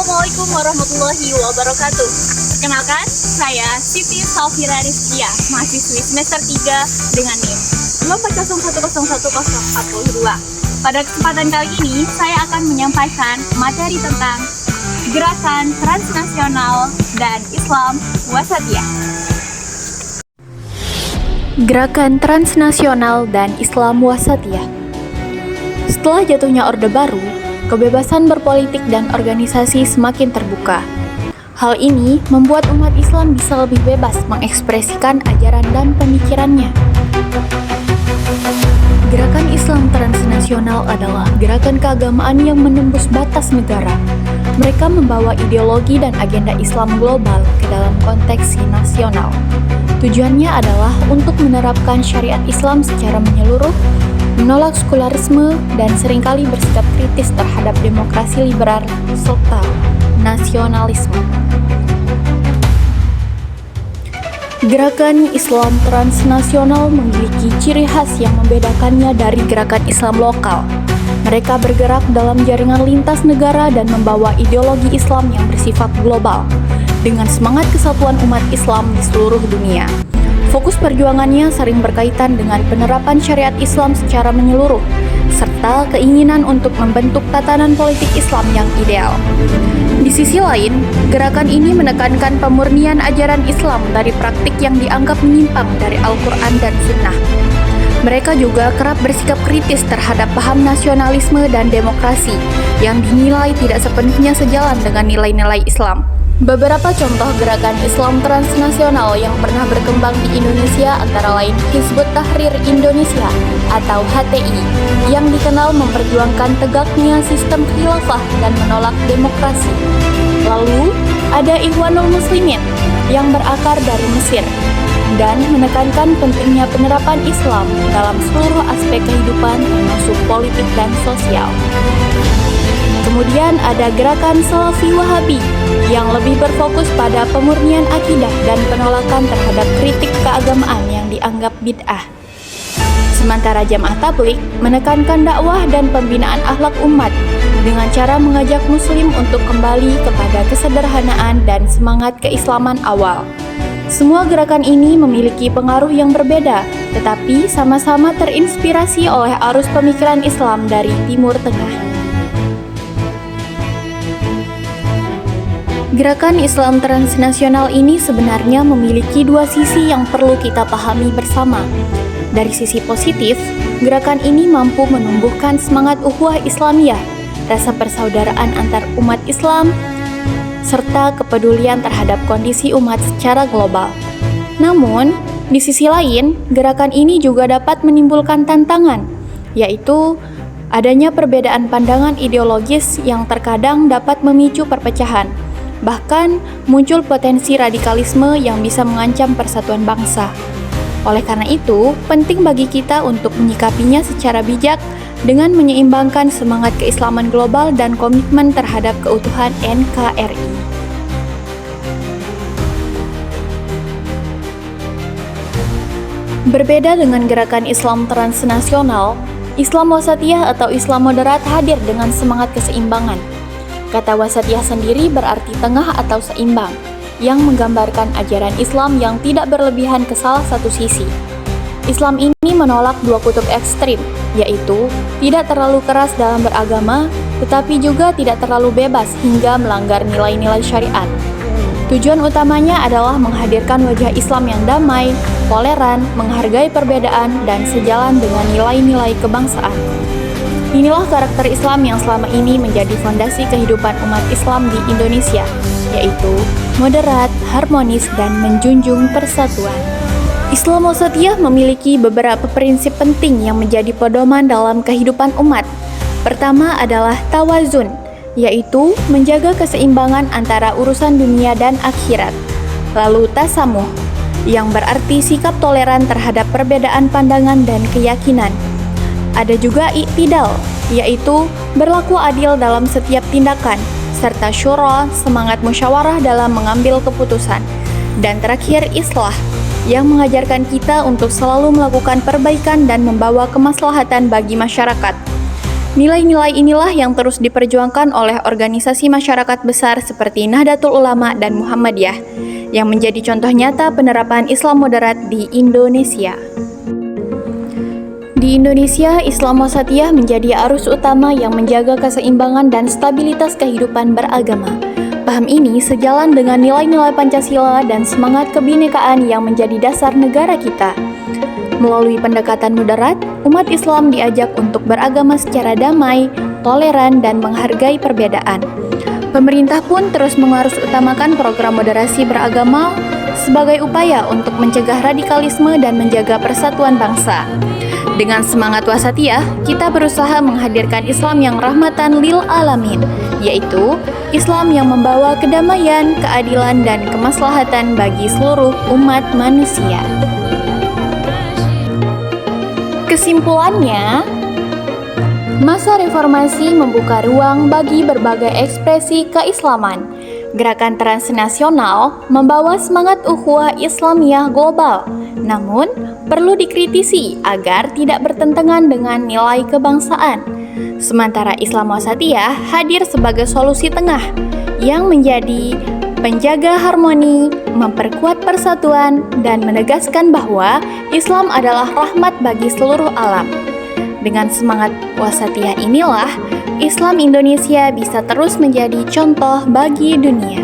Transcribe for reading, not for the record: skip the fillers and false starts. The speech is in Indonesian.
Assalamualaikum warahmatullahi wabarakatuh. Perkenalkan, saya Siti Salvira Rizkia, mahasiswi semester 3 dengan NIM 240101042. Pada kesempatan kali ini, saya akan menyampaikan materi tentang Gerakan Transnasional dan Islam Wasatiyah. Gerakan Transnasional dan Islam Wasatiyah. Setelah jatuhnya Orde Baru, kebebasan berpolitik dan organisasi semakin terbuka. Hal ini membuat umat Islam bisa lebih bebas mengekspresikan ajaran dan pemikirannya. Gerakan Islam Transnasional adalah gerakan keagamaan yang menembus batas negara. Mereka membawa ideologi dan agenda Islam global ke dalam konteks nasional. Tujuannya adalah untuk menerapkan syariat Islam secara menyeluruh, menolak sekularisme, dan seringkali bersikap kritis terhadap demokrasi liberal serta nasionalisme. Gerakan Islam Transnasional memiliki ciri khas yang membedakannya dari gerakan Islam lokal. Mereka bergerak dalam jaringan lintas negara dan membawa ideologi Islam yang bersifat global, dengan semangat kesatuan umat Islam di seluruh dunia. Fokus perjuangannya sering berkaitan dengan penerapan syariat Islam secara menyeluruh, serta keinginan untuk membentuk tatanan politik Islam yang ideal. Di sisi lain, gerakan ini menekankan pemurnian ajaran Islam dari praktik yang dianggap menyimpang dari Al-Quran dan Sunnah. Mereka juga kerap bersikap kritis terhadap paham nasionalisme dan demokrasi yang dinilai tidak sepenuhnya sejalan dengan nilai-nilai Islam. Beberapa contoh gerakan Islam Transnasional yang pernah berkembang di Indonesia antara lain Hizbut Tahrir Indonesia atau HTI yang dikenal memperjuangkan tegaknya sistem khilafah dan menolak demokrasi. Lalu ada Ikhwanul Muslimin yang berakar dari Mesir dan menekankan pentingnya penerapan Islam dalam seluruh aspek kehidupan termasuk politik dan sosial. Kemudian ada gerakan Salafi Wahabi yang lebih berfokus pada pemurnian akidah dan penolakan terhadap kritik keagamaan yang dianggap bid'ah. Sementara Jamaah Tabligh menekankan dakwah dan pembinaan akhlak umat dengan cara mengajak muslim untuk kembali kepada kesederhanaan dan semangat keislaman awal. Semua gerakan ini memiliki pengaruh yang berbeda, tetapi sama-sama terinspirasi oleh arus pemikiran Islam dari Timur Tengah. Gerakan Islam Transnasional ini sebenarnya memiliki dua sisi yang perlu kita pahami bersama. Dari sisi positif, gerakan ini mampu menumbuhkan semangat ukhuwah Islamiyah, rasa persaudaraan antar umat Islam, serta kepedulian terhadap kondisi umat secara global. Namun, di sisi lain, gerakan ini juga dapat menimbulkan tantangan, yaitu adanya perbedaan pandangan ideologis yang terkadang dapat memicu perpecahan. Bahkan muncul potensi radikalisme yang bisa mengancam persatuan bangsa. Oleh karena itu, penting bagi kita untuk menyikapinya secara bijak dengan menyeimbangkan semangat keislaman global dan komitmen terhadap keutuhan NKRI. Berbeda dengan gerakan Islam Transnasional, Islam Wasatiyah atau Islam moderat hadir dengan semangat keseimbangan. Kata wasatiyah sendiri berarti tengah atau seimbang, yang menggambarkan ajaran Islam yang tidak berlebihan ke salah satu sisi. Islam ini menolak dua kutub ekstrim, yaitu tidak terlalu keras dalam beragama, tetapi juga tidak terlalu bebas hingga melanggar nilai-nilai syariat. Tujuan utamanya adalah menghadirkan wajah Islam yang damai, toleran, menghargai perbedaan, dan sejalan dengan nilai-nilai kebangsaan. Inilah karakter Islam yang selama ini menjadi fondasi kehidupan umat Islam di Indonesia, yaitu moderat, harmonis, dan menjunjung persatuan. Islam Wasatiyah memiliki beberapa prinsip penting yang menjadi pedoman dalam kehidupan umat. Pertama adalah tawazun, yaitu menjaga keseimbangan antara urusan dunia dan akhirat. Lalu tasamuh, yang berarti sikap toleran terhadap perbedaan pandangan dan keyakinan. Ada juga i'tidal, yaitu berlaku adil dalam setiap tindakan, serta syura, semangat musyawarah dalam mengambil keputusan. Dan terakhir islah, yang mengajarkan kita untuk selalu melakukan perbaikan dan membawa kemaslahatan bagi masyarakat. Nilai-nilai inilah yang terus diperjuangkan oleh organisasi masyarakat besar seperti Nahdlatul Ulama dan Muhammadiyah, yang menjadi contoh nyata penerapan Islam moderat di Indonesia. Di Indonesia, Islam Wasatiyah menjadi arus utama yang menjaga keseimbangan dan stabilitas kehidupan beragama. Paham ini sejalan dengan nilai-nilai Pancasila dan semangat kebinekaan yang menjadi dasar negara kita. Melalui pendekatan moderat, umat Islam diajak untuk beragama secara damai, toleran, dan menghargai perbedaan. Pemerintah pun terus mengharusutamakan program moderasi beragama sebagai upaya untuk mencegah radikalisme dan menjaga persatuan bangsa. Dengan semangat wasatiyah, kita berusaha menghadirkan Islam yang rahmatan lil alamin, yaitu Islam yang membawa kedamaian, keadilan, dan kemaslahatan bagi seluruh umat manusia. Kesimpulannya, masa reformasi membuka ruang bagi berbagai ekspresi keislaman. Gerakan transnasional membawa semangat ukhuwah Islamiyah global, namun perlu dikritisi agar tidak bertentangan dengan nilai kebangsaan. Sementara Islam Wasatiyah hadir sebagai solusi tengah yang menjadi penjaga harmoni, memperkuat persatuan, dan menegaskan bahwa Islam adalah rahmat bagi seluruh alam. Dengan semangat wasatiyah inilah, Islam Indonesia bisa terus menjadi contoh bagi dunia.